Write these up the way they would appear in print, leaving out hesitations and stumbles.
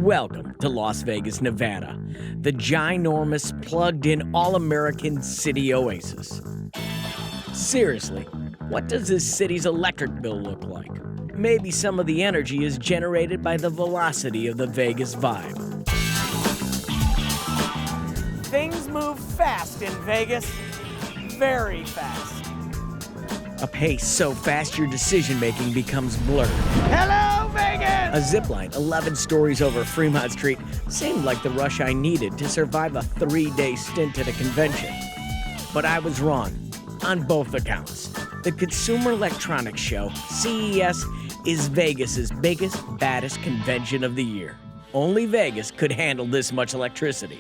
Welcome to Las Vegas, Nevada, the ginormous, plugged-in, all-American city oasis. Seriously, what does this city's electric bill look like? Maybe some of the energy is generated by the velocity of the Vegas vibe. Things move fast in Vegas, very fast. A pace so fast your decision-making becomes blurred. Hello, Vegas! A zipline 11 stories over Fremont Street seemed like the rush I needed to survive a 3-day stint at a convention. But I was wrong on both accounts. The Consumer Electronics Show, CES, is Vegas's biggest, baddest convention of the year. Only Vegas could handle this much electricity.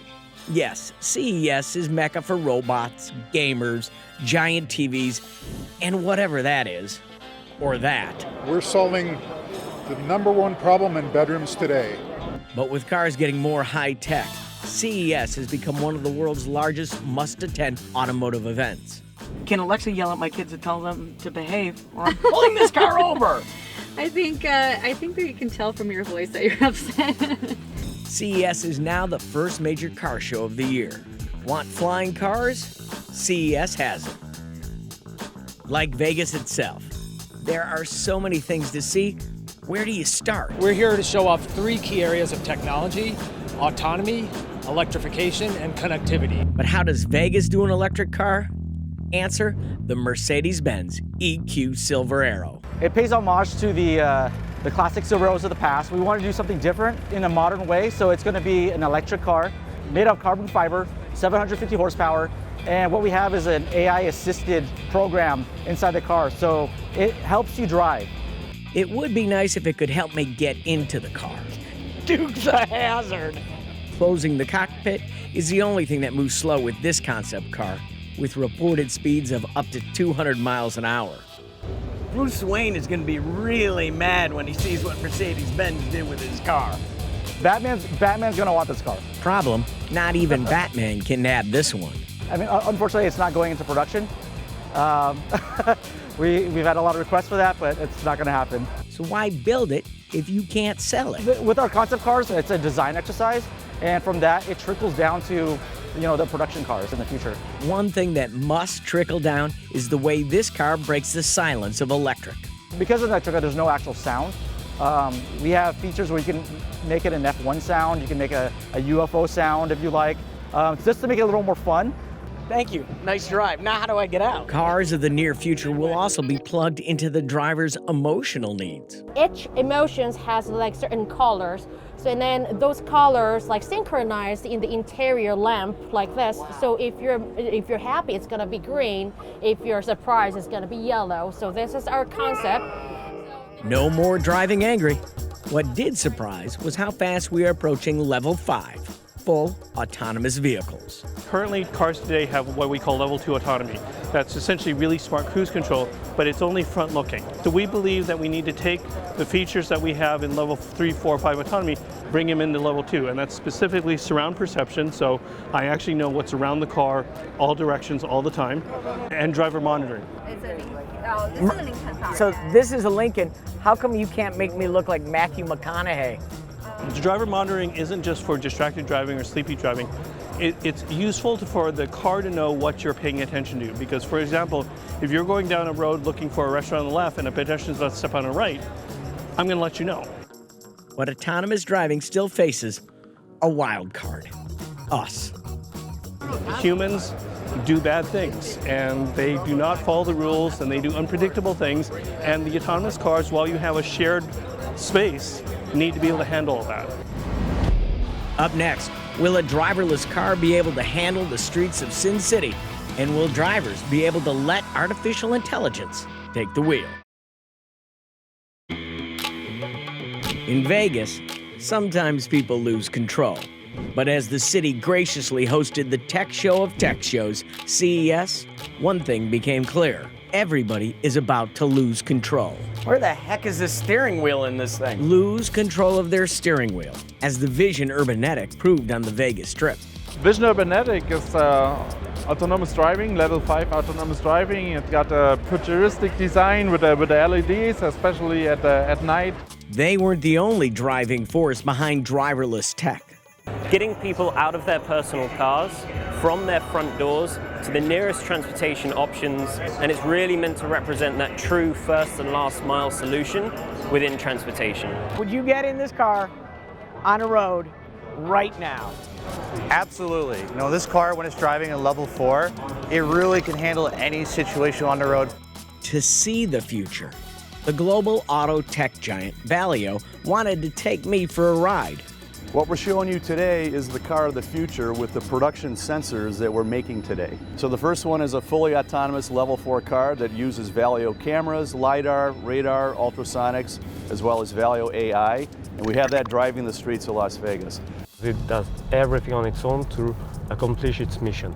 Yes, CES is mecca for robots, gamers, giant TVs, and whatever that is, or that. We're solving the #1 problem in bedrooms today. But with cars getting more high-tech, CES has become one of the world's largest must-attend automotive events. Can Alexa yell at my kids and tell them to behave, or I'm pulling this car over? I think that you can tell from your voice that you're upset. CES is now the first major car show of the year. Want flying cars? CES has them. Like Vegas itself, there are so many things to see. Where do you start? We're here to show off 3 key areas of technology: autonomy, electrification, and connectivity. But how does Vegas do an electric car? Answer: the Mercedes-Benz EQ Silver Arrow. It pays homage to the classic Silveros of the past. We want to do something different in a modern way, so it's going to be an electric car made of carbon fiber, 750 horsepower, and what we have is an AI-assisted program inside the car, so it helps you drive. It would be nice if it could help me get into the car. Duke's a hazard. Closing the cockpit is the only thing that moves slow with this concept car, with reported speeds of up to 200 miles an hour. Bruce Wayne is going to be really mad when he sees what Mercedes-Benz did with his car. Batman's going to want this car. Problem, not even Batman can nab this one. I mean, unfortunately, it's not going into production. We've had a lot of requests for that, but it's not going to happen. So why build it if you can't sell it? With our concept cars, it's a design exercise, and from that, it trickles down to the production cars in the future. One thing that must trickle down is the way this car breaks the silence of electric. Because of electric, there's no actual sound. We have features where you can make it an F1 sound, you can make a UFO sound if you like, just to make it a little more fun. Thank you. Nice drive. Now how do I get out? Cars of the near future will also be plugged into the driver's emotional needs. Each emotions has like certain colors. So and then those colors like synchronized in the interior lamp like this. Wow. So if you're happy, it's gonna be green. If you're surprised, it's gonna be yellow. So this is our concept. No more driving angry. What did surprise was how fast we are approaching level 5, full autonomous vehicles. Currently, cars today have what we call level 2 autonomy. That's essentially really smart cruise control, but it's only front-looking. So we believe that we need to take the features that we have in level 3, 4, 5 autonomy, bring them into level 2, and that's specifically surround perception, so I actually know what's around the car, all directions, all the time, and driver monitoring. This is a Lincoln car. So this is a Lincoln. How come you can't make me look like Matthew McConaughey? The driver monitoring isn't just for distracted driving or sleepy driving. It's useful for the car to know what you're paying attention to. Because, for example, if you're going down a road looking for a restaurant on the left and a pedestrian's about to step on the right, I'm going to let you know. But autonomous driving still faces a wild card: us. Humans do bad things, and they do not follow the rules, and they do unpredictable things. And the autonomous cars, while you have a shared space, need to be able to handle all that. Up next, will a driverless car be able to handle the streets of Sin City? And will drivers be able to let artificial intelligence take the wheel? In Vegas, sometimes people lose control. But as the city graciously hosted the tech show of tech shows, CES, one thing became clear: everybody is about to lose control. Where the heck is the steering wheel in this thing? Lose control of their steering wheel, as the Vision Urbanetic proved on the Vegas Strip. Vision Urbanetic is autonomous driving, level 5 autonomous driving. It's got a futuristic design with the LEDs, especially at night. They weren't the only driving force behind driverless tech. Getting people out of their personal cars, from their front doors, to the nearest transportation options, and it's really meant to represent that true first and last mile solution within transportation. Would you get in this car on a road right now? Absolutely. You know, this car, when it's driving at level 4, it really can handle any situation on the road. To see the future, the global auto tech giant Valeo wanted to take me for a ride. What we're showing you today is the car of the future with the production sensors that we're making today. So the first one is a fully autonomous level 4 car that uses Valeo cameras, LiDAR, radar, ultrasonics, as well as Valeo AI. And we have that driving the streets of Las Vegas. It does everything on its own to accomplish its mission.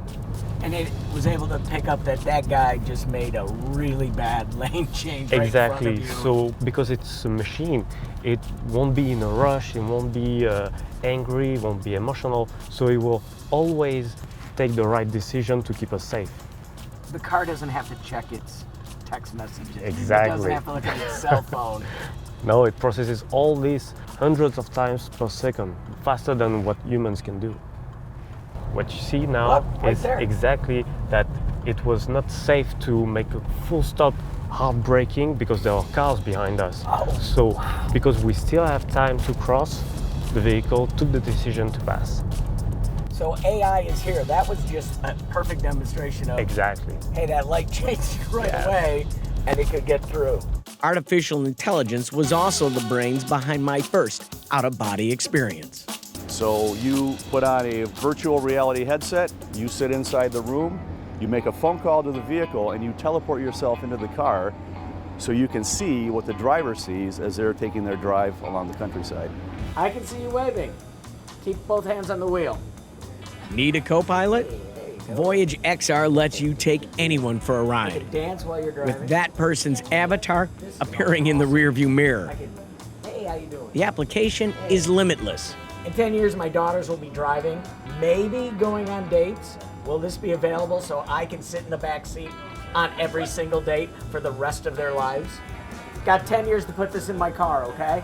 And it was able to pick up that guy just made a really bad lane change right Exactly. in front of you. So because it's a machine, it won't be in a rush, it won't be angry, it won't be emotional. So it will always take the right decision to keep us safe. The car doesn't have to check its text messages. Exactly. It doesn't have to look at its cell phone. No, it processes all this hundreds of times per second, faster than what humans can do. What you see now is exactly that it was not safe to make a full stop hard braking because there are cars behind us. So because we still have time to cross, the vehicle took the decision to pass. So AI is here. That was just a perfect demonstration of, Exactly. hey, that light changed right away and it could get through. Artificial intelligence was also the brains behind my first out-of-body experience. So you put on a virtual reality headset, you sit inside the room, you make a phone call to the vehicle, and you teleport yourself into the car so you can see what the driver sees as they're taking their drive along the countryside. I can see you waving. Keep both hands on the wheel. Need a co-pilot? Voyage XR lets you take anyone for a ride, Dance while you're driving. with that person's avatar appearing in the rearview mirror. Hey, how you doing? The application is limitless. In 10 years, my daughters will be driving, maybe going on dates. Will this be available so I can sit in the back seat on every single date for the rest of their lives? Got 10 years to put this in my car, okay?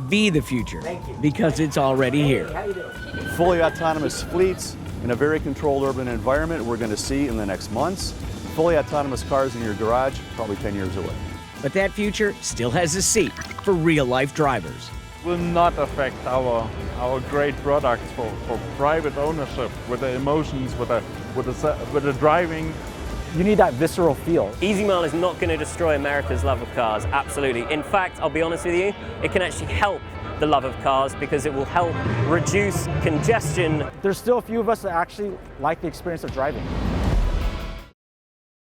Be the future, Thank you. because it's already here. How you doing? Fully autonomous fleets in a very controlled urban environment we're going to see in the next months. Fully autonomous cars in your garage, probably 10 years away. But that future still has a seat for real-life drivers. Will not affect our great products for private ownership, with the emotions, with the driving. You need that visceral feel. Easy Mile is not going to destroy America's love of cars, absolutely. In fact, I'll be honest with you, it can actually help the love of cars because it will help reduce congestion. There's still a few of us that actually like the experience of driving.